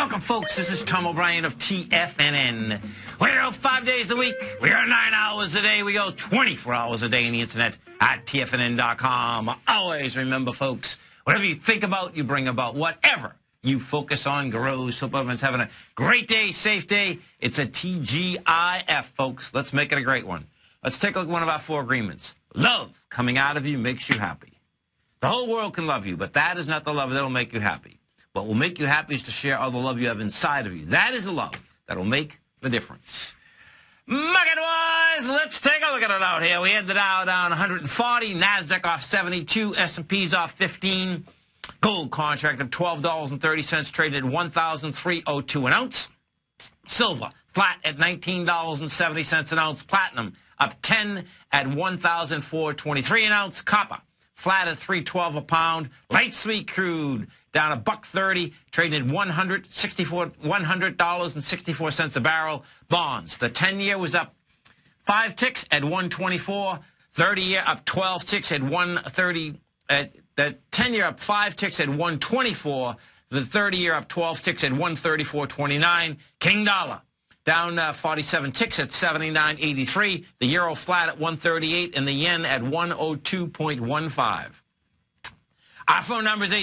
Welcome, folks. This is Tom O'Brien of TFNN. We're out 5 days a week. We are 9 hours a day. We go 24 hours a day on the internet at TFNN.com. Always remember, folks, whatever you think about, you bring about. Whatever you focus on grows. Hope everyone's having a great day, safe day. It's a TGIF, folks. Let's make it a great one. Let's take a look at one of our 4 agreements. Love coming out of you makes you happy. The whole world can love you, but that is not the love that will make you happy. What will make you happy is to share all the love you have inside of you. That is the love that will make the difference. Market-wise, let's take a look at it out here. We had the Dow down 140, NASDAQ off 72, S&P's off 15. Gold contract of $12.30, traded at $1,302 an ounce. Silver flat at $19.70 an ounce. Platinum up 10 at $1,423 an ounce. Copper flat at $3.12 a pound. Light sweet crude down $1.30, trading at $100.64 a barrel. Bonds, the 10-year was up 5 ticks at 124. 30-year up 12 ticks at 130. The 10-year up 5 ticks at 124. The 30-year up 12 ticks at 134.29. King dollar down 47 ticks at 79.83. The euro flat at 138, and the yen at 102.15. Our phone number is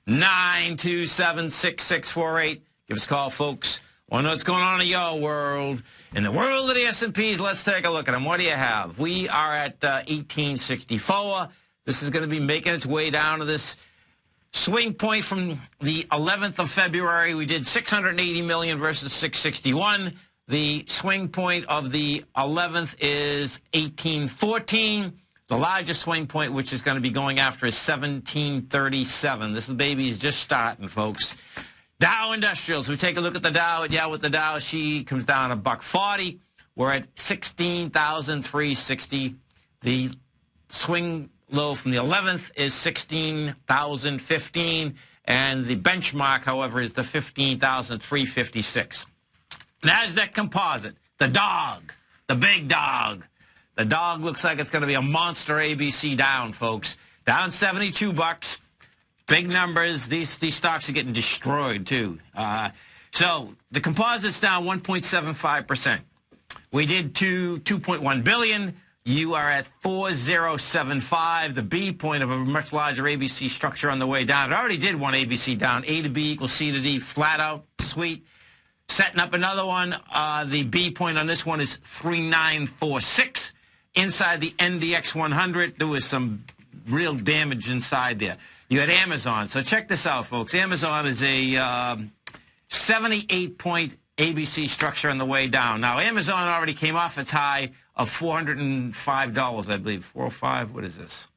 877-927-6648. Give us a call, folks. Want to know what's going on in your world. In the world of the S&Ps, let's take a look at them. What do you have? We are at 1864. This is going to be making its way down to this swing point from the 11th of February. We did 680 million versus 661. The swing point of the 11th is 1814. The largest swing point, which is going to be going after, is 1737. This baby is just starting, folks. Dow Industrials. We take a look at the Dow. Yeah, with the Dow, she comes down $1.40. We're at 16,360. The swing low from the 11th is 16,015. And the benchmark, however, is the 15,356. NASDAQ Composite. The dog. The big dog. The dog looks like it's going to be a monster ABC down, folks. Down $72. Big numbers. These stocks are getting destroyed, too. So the composite's down 1.75%. We did 2.1 billion. You are at 4075. The B point of a much larger ABC structure on the way down. It already did one ABC down. A to B equals C to D. Flat out. Sweet. Setting up another one. The B point on this one is 3946. Inside the NDX 100, there was some real damage inside there. You had Amazon. So check this out, folks. Amazon is a 78-point ABC structure on the way down. Now, Amazon already came off its high of $405, I believe. 405, what is this?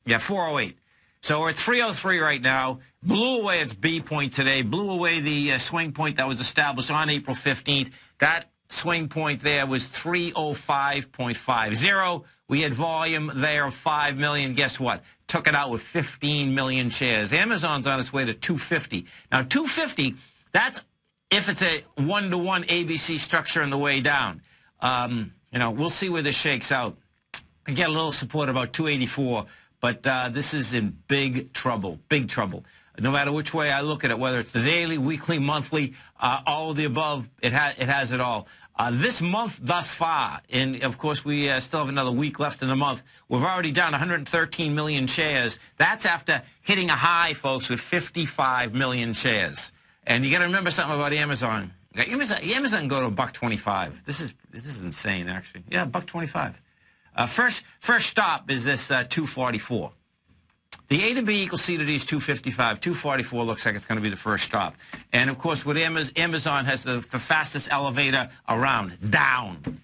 Yeah, 408. So we're at 303 right now. Blew away its B point today. Blew away the swing point that was established on April 15th. That swing point there was 305.50. We had volume there of 5 million. Guess what? Took it out with 15 million shares. Amazon's on its way to 250. Now, 250, that's if it's a one-to-one ABC structure on the way down. We'll see where this shakes out. I get a little support about 284, but this is in big trouble, big trouble. No matter which way I look at it, whether it's the daily, weekly, monthly, all of the above, it has it all. This month thus far, and of course we still have another week left in the month, we've already done 113 million shares. That's after hitting a high, folks, with 55 million shares. And you got to remember something about Amazon. Amazon can go to $1.25. This is insane, actually. Yeah, $1.25. First stop is this 244. The A to B equals C to D is 255. 244 looks like it's going to be the first stop. And, of course, with Amazon has the fastest elevator around, down.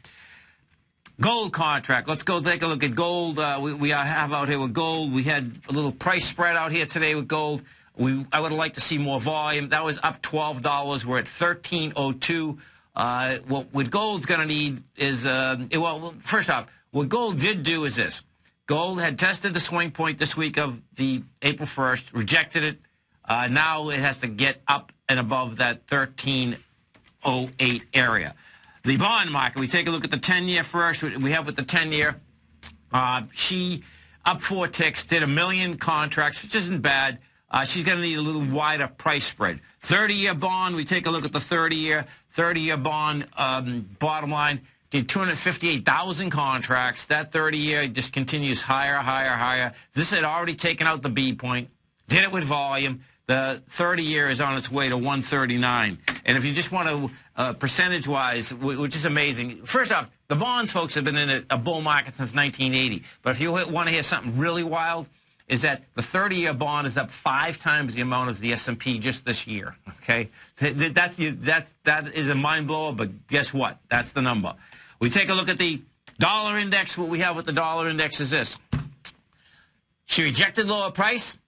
Gold contract. Let's go take a look at gold. We have out here with gold. We had a little price spread out here today with gold. I would like to see more volume. That was up $12. We're at $13.02. What gold's going to need is, first off, what gold did do is this. Gold had tested the swing point this week of the April 1st, rejected it. Now it has to get up and above that 1308 area. The bond market, we take a look at the 10-year first. We have with the 10-year, she up 4 ticks, did 1 million contracts, which isn't bad. she's going to need a little wider price spread. 30-year bond, we take a look at the 30-year bond, bottom line, did 258,000 contracts. That 30-year just continues higher, higher, higher. This had already taken out the B point, did it with volume. The 30-year is on its way to 139. And if you just want to, percentage-wise, which is amazing. First off, the bonds, folks, have been in a bull market since 1980. But if you want to hear something really wild, is that the 30-year bond is up 5 times the amount of the S&P just this year. Okay, that is a mind blower. But guess what? That's the number. We take a look at the dollar index. What we have with the dollar index is this: she rejected lower price,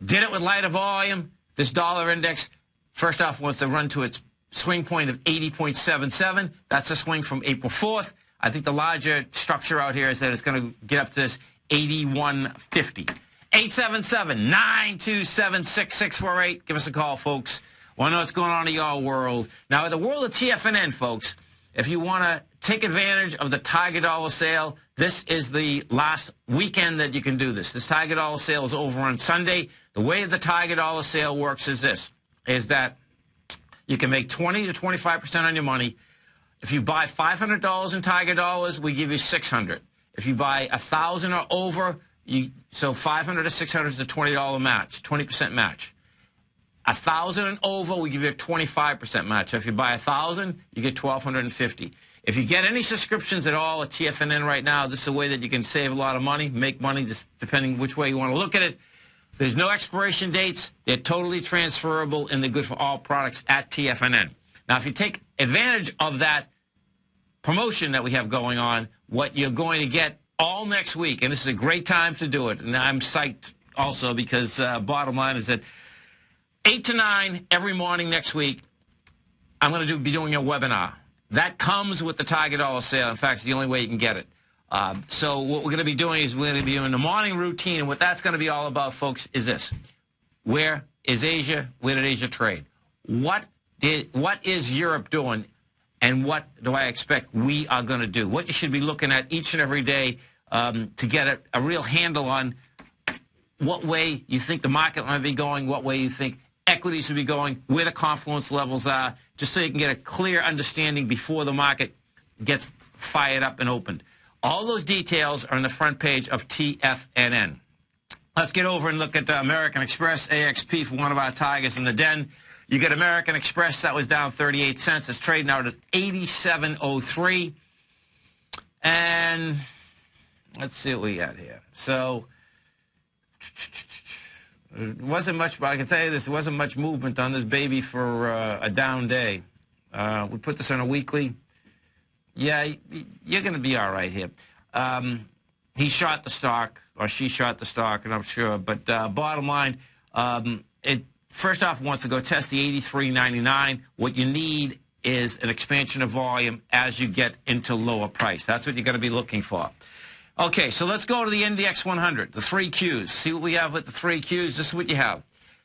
did it with lighter volume. This dollar index, first off, wants to run to its swing point of 80.77. That's a swing from April 4th. I think the larger structure out here is that it's going to get up to this 81.50. 877-927-6648. Give us a call, folks. Want to know what's going on in your world. Now, in the world of TFNN, folks, if you want to take advantage of the Tiger Dollar sale, this is the last weekend that you can do this. This Tiger Dollar sale is over on Sunday. The way the Tiger Dollar sale works is this, is that you can make 20 to 25% on your money. If you buy $500 in Tiger Dollars, we give you $600. If you buy 1,000 or over, so 500 to 600 is a $20 match, 20% match. 1,000 and over, we give you a 25% match. So if you buy 1,000, you get $1,250. If you get any subscriptions at all at TFNN right now, this is a way that you can save a lot of money, make money, just depending which way you want to look at it. There's no expiration dates. They're totally transferable, and they're good for all products at TFNN. Now, if you take advantage of that promotion that we have going on, what you're going to get all next week, and this is a great time to do it, and I'm psyched also because bottom line is that 8 to 9 every morning next week, I'm going to be doing a webinar. That comes with the Tiger Dollar sale. In fact, it's the only way you can get it. So what we're going to be doing is we're going to be doing the morning routine, and what that's going to be all about, folks, is this. Where is Asia? Where did Asia trade? What is Europe doing, and what do I expect we are going to do? What you should be looking at each and every day to get a real handle on what way you think the market might be going, what way you think equities will be going, where the confluence levels are, just so you can get a clear understanding before the market gets fired up and opened. All those details are on the front page of TFNN. Let's get over and look at the American Express, AXP, for one of our tigers in the den. You get American Express, that was down 38 cents. It's trading out at 87.03. And let's see what we got here. So it wasn't much, but I can tell you this, there wasn't much movement on this baby for a down day. We put this on a weekly. Yeah, you're going to be all right here. He shot the stock, or she shot the stock, and I'm sure. But bottom line, it first off wants to go test the 83.99. What you need is an expansion of volume as you get into lower price. That's what you're going to be looking for. Okay, so let's go to the NDX 100, the 3 Qs. See what we have with the 3 Qs. This is what you have.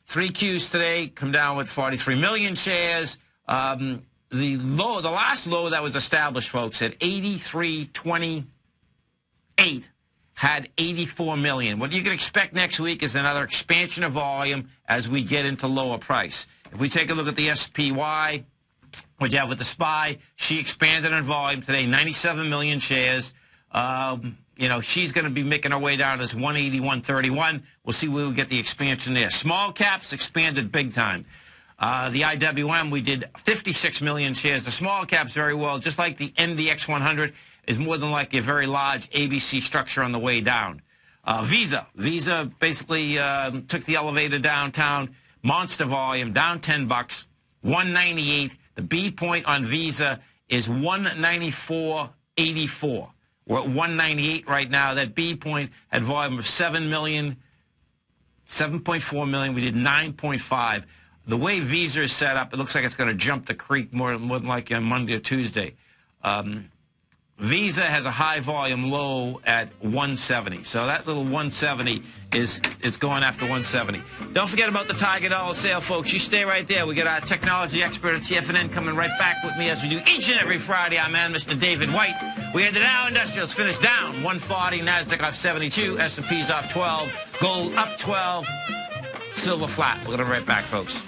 3 Qs today come down with 43 million shares. The last low that was established, folks, at 83.28 had 84 million. What you can expect next week is another expansion of volume as we get into lower price. If we take a look at the SPY, what you have with the SPY, she expanded in volume today, 97 million shares. You know, she's going to be making her way down as 181.31. We'll see where we get the expansion there. Small caps expanded big time. The IWM, we did 56 million shares. The small caps very well, just like the NDX 100, is more than likely a very large ABC structure on the way down. Visa basically took the elevator downtown. Monster volume, down 10 bucks, 198. The B point on Visa is 194.84. We're at 198 right now. That B point had volume of 7 million, 7.4 million. We did 9.5. The way Visa is set up, it looks like it's going to jump the creek more than like on Monday or Tuesday. Visa has a high volume low at 170. So that little 170 it's going after 170. Don't forget about the Tiger Dollar sale, folks. You stay right there. We got our technology expert at TFNN coming right back with me as we do each and every Friday. Our man, Mr. David White. We had the Dow Industrials finish down 140, NASDAQ off 72, S&P's off 12, gold up 12. silver flat. We're going to be right back, folks.